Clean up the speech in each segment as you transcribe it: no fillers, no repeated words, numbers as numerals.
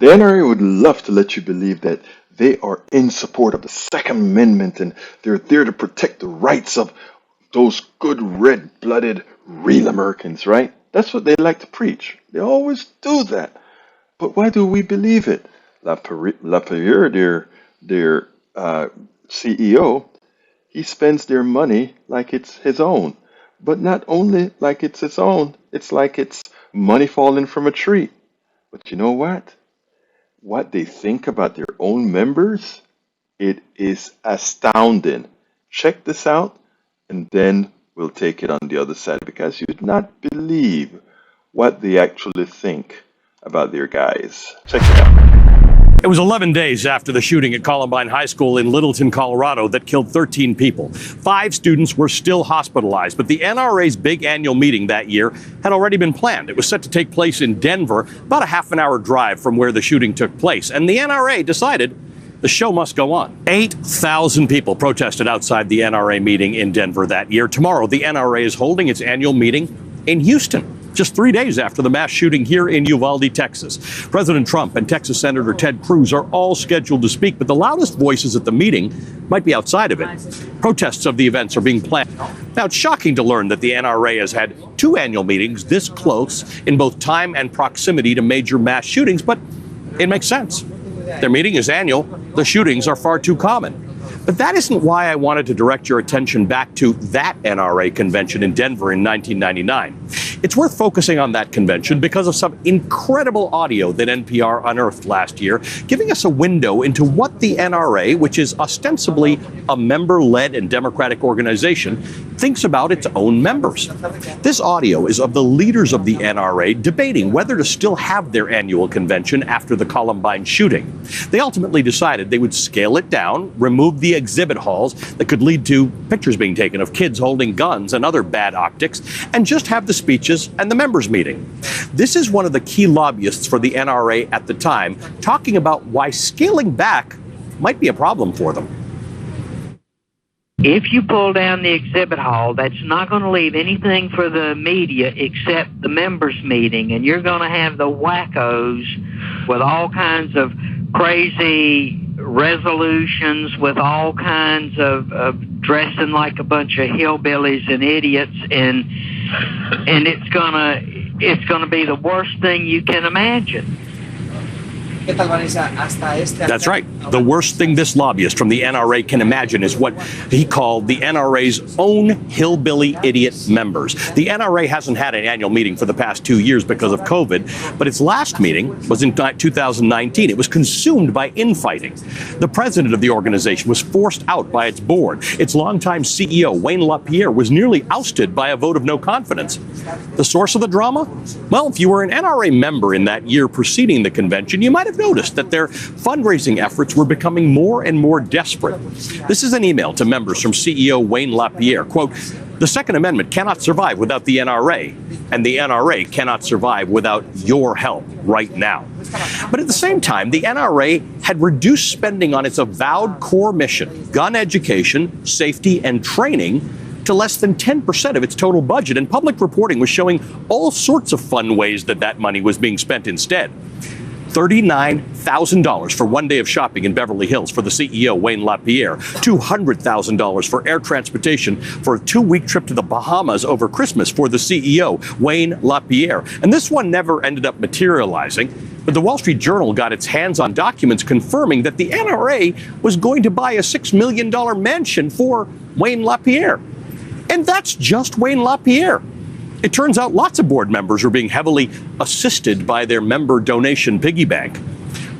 The NRA would love to let you believe that they are in support of the Second Amendment and they're there to protect the rights of those good red-blooded real Americans, right? That's what they like to preach. They always do that. But why do we believe it? Lapierre, their CEO, he spends their money like it's his own. But not only like it's his own, it's like it's money falling from a tree. But you know what? What they think about their own members, it is astounding. Check this out, and then we'll take it on the other side because you'd not believe what they actually think about their guys. Check it out. It was 11 days after the shooting at Columbine High School in Littleton, Colorado, that killed 13 people. 5 students were still hospitalized, but the NRA's big annual meeting that year had already been planned. It was set to take place in Denver, about a half-an-hour drive from where the shooting took place. And the NRA decided the show must go on. 8,000 people protested outside the NRA meeting in Denver that year. Tomorrow, the NRA is holding its annual meeting in Houston, just 3 days after the mass shooting here in Uvalde, Texas. President Trump and Texas Senator Ted Cruz are all scheduled to speak, but the loudest voices at the meeting might be outside of it. Protests of the events are being planned. Now, it's shocking to learn that the NRA has had 2 annual meetings this close in both time and proximity to major mass shootings, but it makes sense. Their meeting is annual. The shootings are far too common. But that isn't why I wanted to direct your attention back to that NRA convention in Denver in 1999. It's worth focusing on that convention because of some incredible audio that NPR unearthed last year, giving us a window into what the NRA, which is ostensibly a member-led and democratic organization, thinks about its own members. This audio is of the leaders of the NRA debating whether to still have their annual convention after the Columbine shooting. They ultimately decided they would scale it down, remove the exhibit halls that could lead to pictures being taken of kids holding guns and other bad optics, and just have the speeches and the members meeting. This is one of the key lobbyists for the NRA at the time, talking about why scaling back might be a problem for them. If you pull down the exhibit hall, that's not going to leave anything for the media except the members meeting, and you're going to have the wackos with all kinds of crazy resolutions, with all kinds of dressing like a bunch of hillbillies and idiots, and it's gonna be the worst thing you can imagine. That's right. The worst thing this lobbyist from the NRA can imagine is what he called the NRA's own hillbilly idiot members. The NRA hasn't had an annual meeting for the past 2 years because of COVID, but its last meeting was in 2019. It was consumed by infighting. The president of the organization was forced out by its board. Its longtime CEO, Wayne LaPierre, was nearly ousted by a vote of no confidence. The source of the drama? Well, if you were an NRA member in that year preceding the convention, you might have noticed that their fundraising efforts were becoming more and more desperate. This is an email to members from CEO Wayne LaPierre. Quote, "The Second Amendment cannot survive without the NRA, and the NRA cannot survive without your help right now." But at the same time, the NRA had reduced spending on its avowed core mission, gun education, safety, and training, to less than 10% of its total budget, and public reporting was showing all sorts of fun ways that money was being spent instead. $39,000 for 1 day of shopping in Beverly Hills for the CEO, Wayne LaPierre. $200,000 for air transportation for a 2-week trip to the Bahamas over Christmas for the CEO, Wayne LaPierre. And this one never ended up materializing, but the Wall Street Journal got its hands on documents confirming that the NRA was going to buy a $6 million mansion for Wayne LaPierre. And that's just Wayne LaPierre. It turns out lots of board members were being heavily assisted by their member donation piggy bank.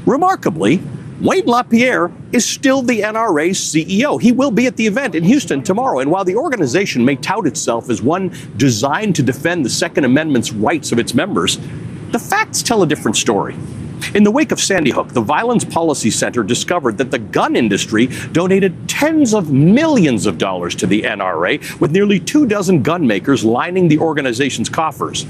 Remarkably, Wayne LaPierre is still the NRA's CEO. He will be at the event in Houston tomorrow. And while the organization may tout itself as one designed to defend the Second Amendment's rights of its members, the facts tell a different story. In the wake of Sandy Hook, the Violence Policy Center discovered that the gun industry donated tens of millions of dollars to the NRA, with nearly 24 gun makers lining the organization's coffers.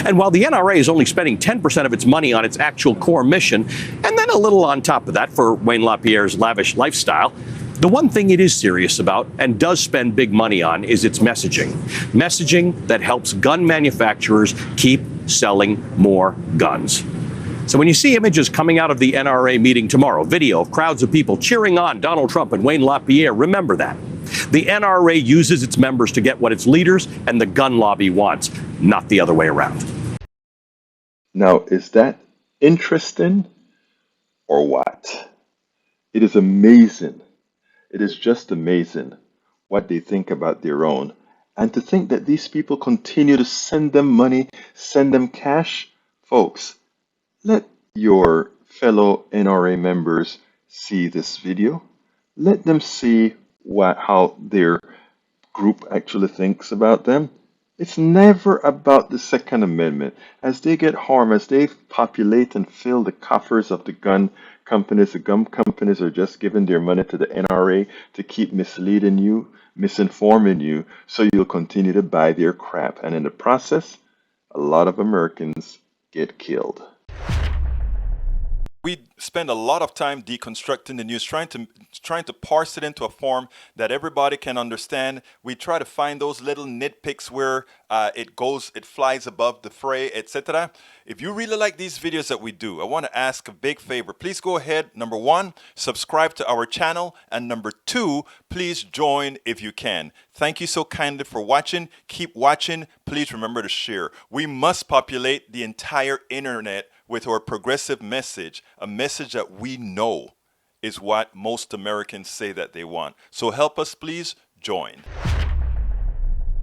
And while the NRA is only spending 10% of its money on its actual core mission, and then a little on top of that for Wayne LaPierre's lavish lifestyle, the one thing it is serious about and does spend big money on is its messaging. Messaging that helps gun manufacturers keep selling more guns. So when you see images coming out of the NRA meeting tomorrow, video of crowds of people cheering on Donald Trump and Wayne LaPierre, remember that. The NRA uses its members to get what its leaders and the gun lobby wants, not the other way around. Now, is that interesting or what? It is amazing. It is just amazing what they think about their own. And to think that these people continue to send them money, send them cash. Folks, let your fellow NRA members see this video. Let them see how their group actually thinks about them. It's never about the Second Amendment. As they get harmed, as they populate and fill the coffers of the gun companies are just giving their money to the NRA to keep misleading you, misinforming you, so you'll continue to buy their crap. And in the process, a lot of Americans get killed. We spend a lot of time deconstructing the news, trying to parse it into a form that everybody can understand. We try to find those little nitpicks where it flies above the fray, etc. If you really like these videos that we do, I want to ask a big favor. Please go ahead, number one, subscribe to our channel, and number two, please join if you can. Thank you so kindly for watching. Keep watching. Please remember to share. We must populate the entire internet with our progressive message, a message that we know is what most Americans say that they want. So help us, please join.